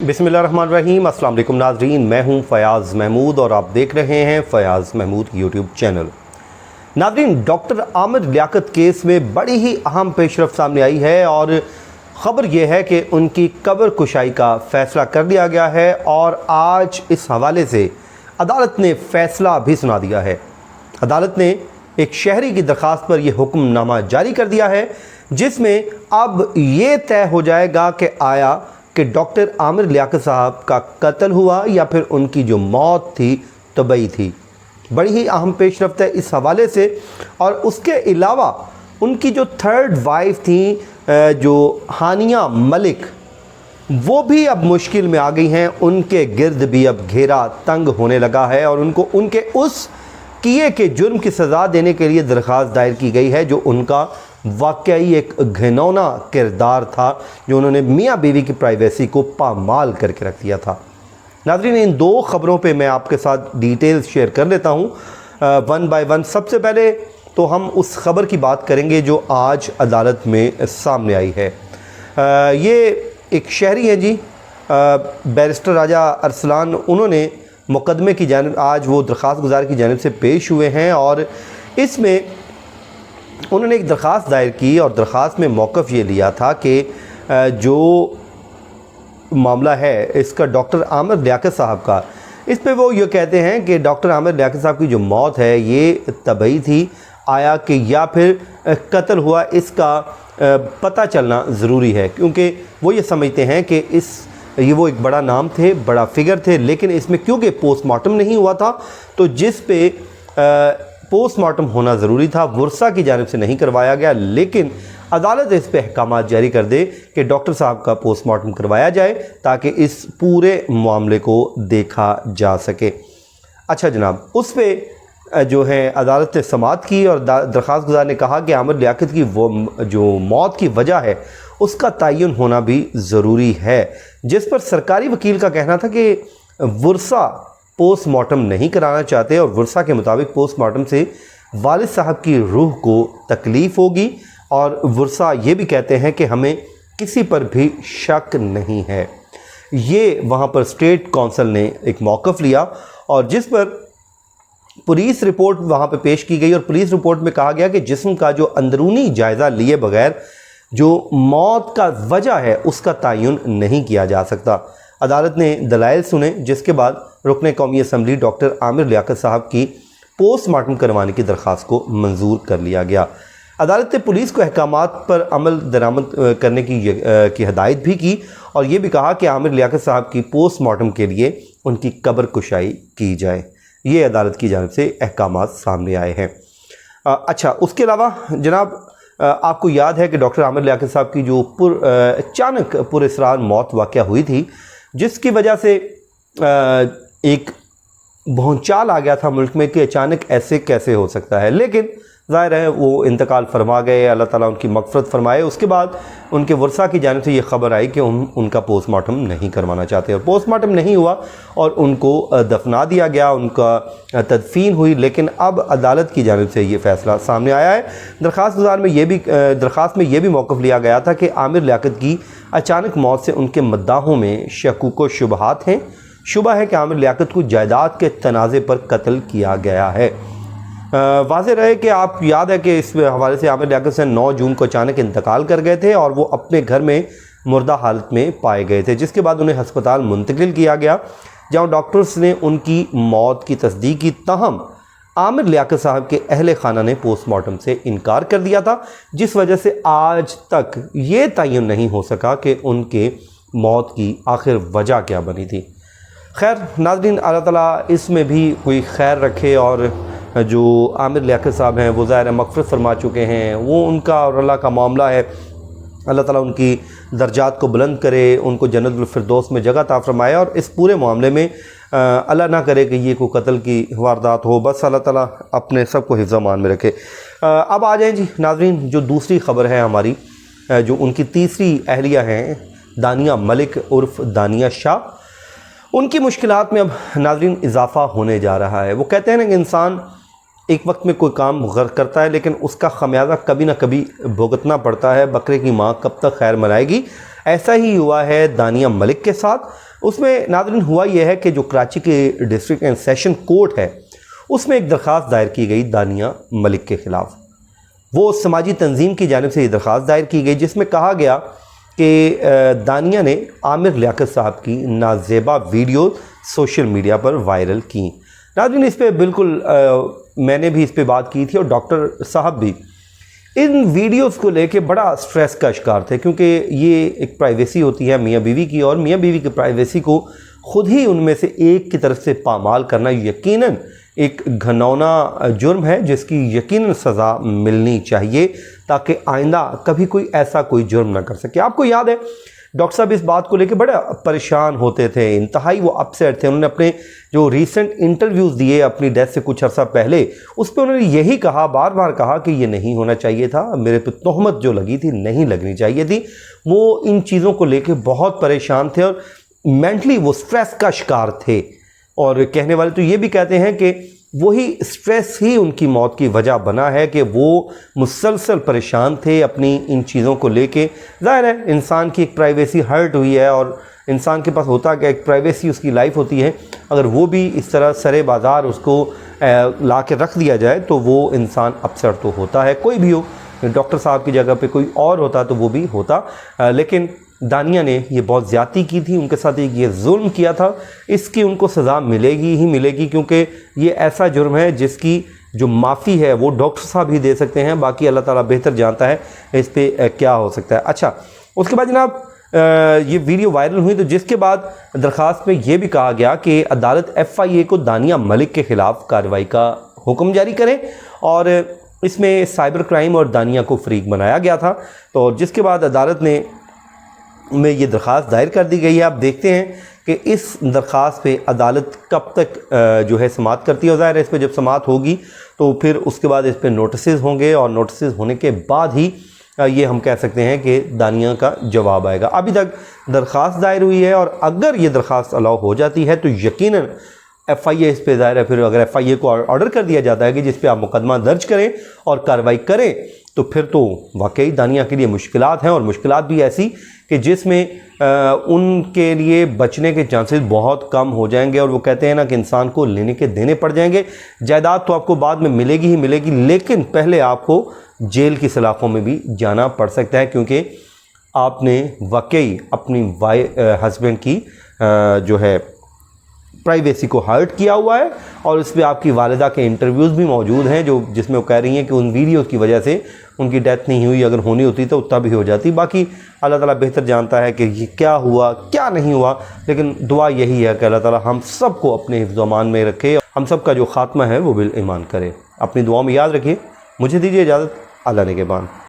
बिस्मिल्लाहिर्रहमानिर्रहीम। अस्सलाम वालेकुम नाज़रीन, मैं हूं फ़याज़ महमूद और आप देख रहे हैं फ़याज़ महमूद यूट्यूब चैनल। नाज़रीन, डॉक्टर आमिर लियाकत केस में बड़ी ही अहम पेशरफ़्त सामने आई है और ख़बर यह है कि उनकी कब्र कुशाई का फ़ैसला कर लिया गया है और आज इस हवाले से अदालत ने फ़ैसला भी सुना दिया है। अदालत ने एक शहरी की दरख्वास्त पर यह हुक्मनामा जारी कर दिया है जिसमें अब ये तय हो जाएगा कि आया कि डॉक्टर आमिर लियाकत साहब का कत्ल हुआ या फिर उनकी जो मौत थी तबई थी। बड़ी ही अहम पेशरफ्त है इस हवाले से। और उसके अलावा उनकी जो थर्ड वाइफ थी जो हानिया मलिक, वो भी अब मुश्किल में आ गई हैं। उनके गिर्द भी अब घेरा तंग होने लगा है और उनको उनके उस किए के जुर्म की सज़ा देने के लिए दरख्वास्त दायर की गई है जो उनका वाकई एक घिनौना किरदार था, जो उन्होंने मियाँ बीवी की प्राइवेसी को पामाल करके रख दिया था। नाज़रीन, इन दो ख़बरों पे मैं आपके साथ डिटेल्स शेयर कर लेता हूँ वन बाय वन। सबसे पहले तो हम उस ख़बर की बात करेंगे जो आज अदालत में सामने आई है। ये एक शहरी हैं जी, बैरिस्टर राजा अरसलान। उन्होंने मुकदमे की जानिब आज वो दरख्वास्त गुजार की जानिब से पेश हुए हैं और इसमें उन्होंने एक दरख्वास्त दायर की और दरख्वास्त में मौक़िफ़ ये लिया था कि जो मामला है इसका डॉक्टर आमिर लियाकत साहब का, इस पे वो ये कहते हैं कि डॉक्टर आमिर लियाकत साहब की जो मौत है ये तबई थी, आया कि या फिर कत्ल हुआ, इसका पता चलना ज़रूरी है। क्योंकि वो ये समझते हैं कि ये वो एक बड़ा नाम थे, बड़ा फिगर थे, लेकिन इसमें क्योंकि पोस्टमार्टम नहीं हुआ था तो जिस पे पोस्टमार्टम होना ज़रूरी था वर्सा की जानिब से नहीं करवाया गया। लेकिन अदालत इस पे अहकाम जारी कर दे कि डॉक्टर साहब का पोस्टमार्टम करवाया जाए ताकि इस पूरे मामले को देखा जा सके। अच्छा जनाब, उस पे जो है अदालत ने समाअत की और दरख्वास्त गुजार ने कहा कि आमिर लियाकत की वो जो मौत की वजह है उसका तयन होना भी ज़रूरी है, जिस पर सरकारी वकील का कहना था कि वर्सा पोस्टमार्टम नहीं कराना चाहते और वर्सा के मुताबिक पोस्टमार्टम से वालिद साहब की रूह को तकलीफ़ होगी और वर्सा ये भी कहते हैं कि हमें किसी पर भी शक नहीं है। ये वहाँ पर स्टेट काउंसिल ने एक मौक़िफ़ लिया और जिस पर पुलिस रिपोर्ट वहाँ पर पेश की गई और पुलिस रिपोर्ट में कहा गया कि जिस्म का जो अंदरूनी जायज़ा लिए बगैर जो मौत का वजह है उसका तयन नहीं किया जा सकता। अदालत ने दलाइल सुने जिसके बाद रुकने कौमी असम्बली डॉक्टर आमिर लियाकत साहब की पोस्टमार्टम करवाने की दरख्वास्त को मंजूर कर लिया गया। अदालत ने पुलिस को अहकामात पर अमल दरामद करने की हदायत भी की और ये भी कहा कि आमिर लियाकत साहब की पोस्टमार्टम के लिए उनकी कब्र कुशाई की जाए। ये अदालत की जानिब से अहकामात सामने आए हैं। अच्छा, उसके अलावा जनाब आपको याद है कि डॉक्टर आमिर लियाकत साहब की जो अचानक पुरअसरार मौत वाक़या हुई थी, जिसकी वजह से एक भौचाल आ गया था मुल्क में कि अचानक ऐसे कैसे हो सकता है। लेकिन ज़ाहिर है वो इंतकाल फरमा गए, अल्लाह ताला उनकी मग़फ़िरत फरमाए। उसके बाद उनके वर्सा की जानिब से ये ख़बर आई कि उनका पोस्टमार्टम नहीं करवाना चाहते और पोस्टमार्टम नहीं हुआ और उनको दफना दिया गया, उनका तदफीन हुई। लेकिन अब अदालत की जानिब से ये फ़ैसला सामने आया है। दरख्वास्त में ये भी मौक़िफ़ लिया गया था कि आमिर लियाकत की अचानक मौत से उनके मद्दाहों में शकूक व शुबहात हैं। शुबा है कि आमिर लियाकत को जायदाद के तनाज़े पर कत्ल किया गया है। वाज़ेह रहे कि आप याद है कि इस हवाले से आमिर लियाकत से 9 जून को अचानक इंतकाल कर गए थे और वो अपने घर में मुर्दा हालत में पाए गए थे, जिसके बाद उन्हें हस्पताल मुंतकिल किया गया जहाँ डॉक्टर्स ने उनकी मौत की तस्दीक की। ताहम आमिर लियाकत साहब के अहले खाना ने पोस्टमार्टम से इनकार कर दिया था, जिस वजह से आज तक ये तयन नहीं हो सका कि उनके मौत की आखिर वजह क्या बनी थी। खैर नाज़रीन, अल्लाह ताला इसमें भी कोई खैर रखे और जो आमिर लियाकत साहब हैं वो ज़ाहिर मग़फ़िरत फरमा चुके हैं, वो उनका और अल्लाह का मामला है। अल्लाह ताला उनकी दर्जात को बुलंद करे, उनको जन्नतुल फ़िरदौस में जगह अता फ़रमाए और इस पूरे मामले में अल्लाह ना करे कि ये कोई कत्ल की वारदात हो। बस अल्लाह ताला अपने सब को हिफ्ज़ अमान में रखे। अब आ जाएँ जी नाज़रीन, जो दूसरी ख़बर है हमारी, जो उनकी तीसरी अहलिया हैं दानिया मलिक उर्फ़ दानिया शाह, उनकी मुश्किलात में अब नाज़रीन इजाफ़ा होने जा रहा है। वो कहते हैं ना कि इंसान एक वक्त में कोई काम करता है लेकिन उसका ख़मियाज़ा कभी ना कभी भुगतना पड़ता है। बकरे की माँ कब तक खैर मनाएगी। ایسا ہی ہوا ہے دانیہ ملک کے ساتھ۔ اس میں ناظرین ہوا یہ ہے کہ جو کراچی کے ڈسٹرکٹ اینڈ سیشن کورٹ ہے اس میں ایک درخواست دائر کی گئی دانیہ ملک کے خلاف۔ وہ سماجی تنظیم کی جانب سے یہ درخواست دائر کی گئی جس میں کہا گیا کہ دانیہ نے عامر لیاقت صاحب کی نازیبا ویڈیو سوشل میڈیا پر وائرل کی۔ ناظرین اس پہ بالکل میں نے بھی اس پہ بات کی تھی اور ڈاکٹر صاحب بھی ان ویڈیوز کو لے کے بڑا سٹریس کا شکار تھے، کیونکہ یہ ایک پرائیویسی ہوتی ہے میاں بیوی کی، اور میاں بیوی کی پرائیویسی کو خود ہی ان میں سے ایک کی طرف سے پامال کرنا یقیناً ایک گھنونا جرم ہے جس کی یقیناً سزا ملنی چاہیے تاکہ آئندہ کبھی کوئی ایسا کوئی جرم نہ کر سکے۔ آپ کو یاد ہے ڈاکٹر صاحب اس بات کو لے کے بڑا پریشان ہوتے تھے، انتہائی وہ اپسیٹ تھے۔ انہوں نے اپنے جو ریسنٹ انٹرویوز دیے اپنی ڈیتھ سے کچھ عرصہ پہلے، اس پہ انہوں نے یہی کہا، بار بار کہا کہ یہ نہیں ہونا چاہیے تھا، میرے پہ تہمت جو لگی تھی نہیں لگنی چاہیے تھی۔ وہ ان چیزوں کو لے کے بہت پریشان تھے اور مینٹلی وہ سٹریس کا شکار تھے، اور کہنے والے تو یہ بھی کہتے ہیں کہ وہی سٹریس ہی ان کی موت کی وجہ بنا ہے کہ وہ مسلسل پریشان تھے اپنی ان چیزوں کو لے کے۔ ظاہر ہے انسان کی ایک پرائیویسی ہرٹ ہوئی ہے، اور انسان کے پاس ہوتا کہ ایک پرائیویسی اس کی لائف ہوتی ہے، اگر وہ بھی اس طرح سرے بازار اس کو لا کے رکھ دیا جائے تو وہ انسان اپسٹ تو ہوتا ہے، کوئی بھی ہو، ڈاکٹر صاحب کی جگہ پہ کوئی اور ہوتا تو وہ بھی ہوتا۔ لیکن دانیہ نے یہ بہت زیادتی کی تھی، ان کے ساتھ یہ ظلم کیا تھا، اس کی ان کو سزا ملے گی ہی ملے گی، کیونکہ یہ ایسا جرم ہے جس کی جو معافی ہے وہ ڈاکٹر صاحب ہی دے سکتے ہیں، باقی اللہ تعالیٰ بہتر جانتا ہے اس پہ کیا ہو سکتا ہے۔ اچھا، اس کے بعد جناب یہ ویڈیو وائرل ہوئی تو جس کے بعد درخواست میں یہ بھی کہا گیا کہ عدالت FIA کو دانیہ ملک کے خلاف کارروائی کا حکم جاری کرے، اور اس میں سائبر کرائم اور دانیہ کو فریق بنایا گیا تھا۔ تو جس کے بعد عدالت میں یہ درخواست دائر کر دی گئی ہے۔ آپ دیکھتے ہیں کہ اس درخواست پہ عدالت کب تک جو ہے سماعت کرتی ہے، اور ظاہر ہے اس پہ جب سماعت ہوگی تو پھر اس کے بعد اس پہ نوٹسز ہوں گے، اور نوٹسز ہونے کے بعد ہی یہ ہم کہہ سکتے ہیں کہ دانیہ کا جواب آئے گا۔ ابھی تک درخواست دائر ہوئی ہے، اور اگر یہ درخواست الاؤ ہو جاتی ہے تو یقیناً FIA اس پہ ظاہر ہے، پھر اگر FIA کو آرڈر کر دیا جاتا ہے کہ جس پہ آپ مقدمہ درج کریں اور کارروائی کریں، تو پھر تو واقعی دانیہ کے لیے مشکلات ہیں، اور مشکلات بھی ایسی کہ جس میں ان کے لیے بچنے کے چانسز بہت کم ہو جائیں گے، اور وہ کہتے ہیں نا کہ انسان کو لینے کے دینے پڑ جائیں گے۔ جائیداد تو آپ کو بعد میں ملے گی ہی ملے گی، لیکن پہلے آپ کو جیل کی سلاخوں میں بھی جانا پڑ سکتا ہے، کیونکہ آپ نے واقعی اپنی ہسبینڈ کی جو ہے پرائیویسی کو ہرٹ کیا ہوا ہے، اور اس پہ آپ کی والدہ کے انٹرویوز بھی موجود ہیں جس میں وہ کہہ رہی ہیں کہ ان ویڈیوز کی وجہ سے ان کی ڈیتھ نہیں ہوئی، اگر ہونی ہوتی تو تب بھی ہو جاتی۔ باقی اللہ تعالیٰ بہتر جانتا ہے کہ یہ کیا ہوا کیا نہیں ہوا، لیکن دعا یہی ہے کہ اللہ تعالیٰ ہم سب کو اپنے حفظ و امان میں رکھے، ہم سب کا جو خاتمہ ہے وہ بالایمان کرے۔ اپنی دعاؤں میں یاد رکھیے۔ مجھے دیجیے اجازت، اللہ نگہبان۔